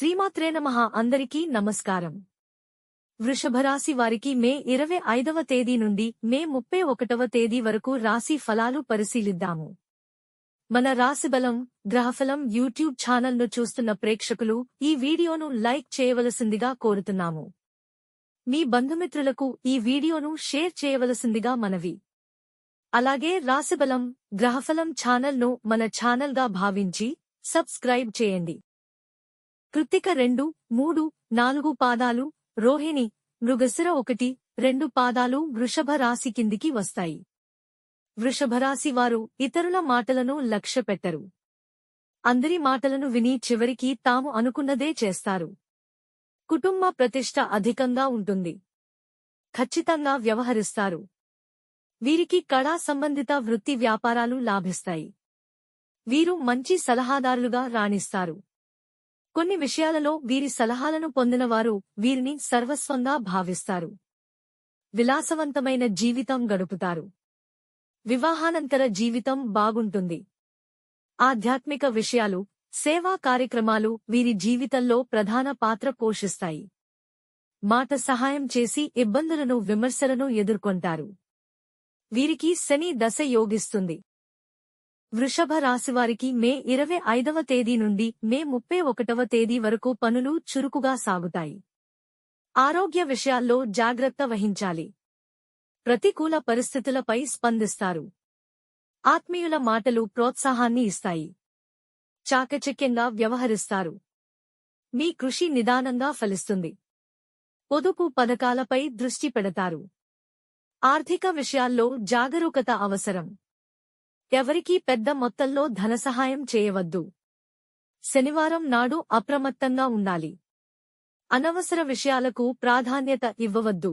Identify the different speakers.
Speaker 1: శ్రీమాత్రే నమః. అందరికీ నమస్కారం. వృషభరాశి వారికి మే 25వ తేదీ నుండి మే 31వ తేదీ వరకు రాశి ఫలాలు పరిశీలిద్దాము. మన రాశిబలం గ్రహఫలం యూట్యూబ్ ఛానల్ను చూస్తున్న ప్రేక్షకులు ఈ వీడియోను లైక్ చేయవలసిందిగా కోరుతున్నాము. మీ బంధుమిత్రులకు ఈ వీడియోను షేర్ చేయవలసిందిగా మనవి. అలాగే రాశిబలం గ్రహఫలం ఛానల్ను మన ఛానల్గా భావించి సబ్స్క్రైబ్ చేయండి. కృత్తిక 2, 3, 4 పాదాలు, రోహిణి మృగశిర 1, 2 పాదాలు వృషభ రాశి కిందికి వస్తాయి. వృషభరాశి వారు ఇతరుల మాటలను లక్ష్యపెట్టరు. అందరి మాటలను విని చివరికి తాము అనుకున్నదే చేస్తారు. కుటుంబ ప్రతిష్ఠ అధికంగా ఉంటుంది. ఖచ్చితంగా వ్యవహరిస్తారు. వీరికి కళా సంబంధిత వృత్తి వ్యాపారాలు లాభిస్తాయి. వీరు మంచి సలహాదారులుగా రాణిస్తారు. కొన్ని విషయాలలో వీరి సలహాలను పొందినవారు వీరిని సర్వస్వంగా భావిస్తారు. విలాసవంతమైన జీవితం గడుపుతారు. వివాహానంతర జీవితం బాగుంటుంది. ఆధ్యాత్మిక విషయాలు, సేవా కార్యక్రమాలు వీరి జీవితంలో ప్రధాన పాత్ర పోషిస్తాయి. మాట సహాయం చేసి ఇబ్బందులను విమర్శలను ఎదుర్కొంటారు. వీరికి శని దశ యోగిస్తుంది. వృషభ రాశివారికి మే 25వ తేదీ నుండి మే 31వ తేదీ వరకు పనులు చురుకుగా సాగుతాయి. ఆరోగ్య విషయాల్లో జాగ్రత్త వహించాలి. ప్రతికూల పరిస్థితులపై స్పందిస్తారు. ఆత్మీయుల మాటలు ప్రోత్సాహాన్ని ఇస్తాయి. చాకచక్యంగా వ్యవహరిస్తారు. మీ కృషి నిదానంగా ఫలిస్తుంది. పొదుపు పథకాలపై దృష్టి పెడతారు. ఆర్థిక విషయాల్లో జాగరూకత అవసరం. ఎవరికీ పెద్ద మొత్తంలో ధనసహాయం చేయవద్దు. శనివారం నాడు అప్రమత్తంగా ఉండాలి. అనవసర విషయాలకు ప్రాధాన్యత ఇవ్వవద్దు.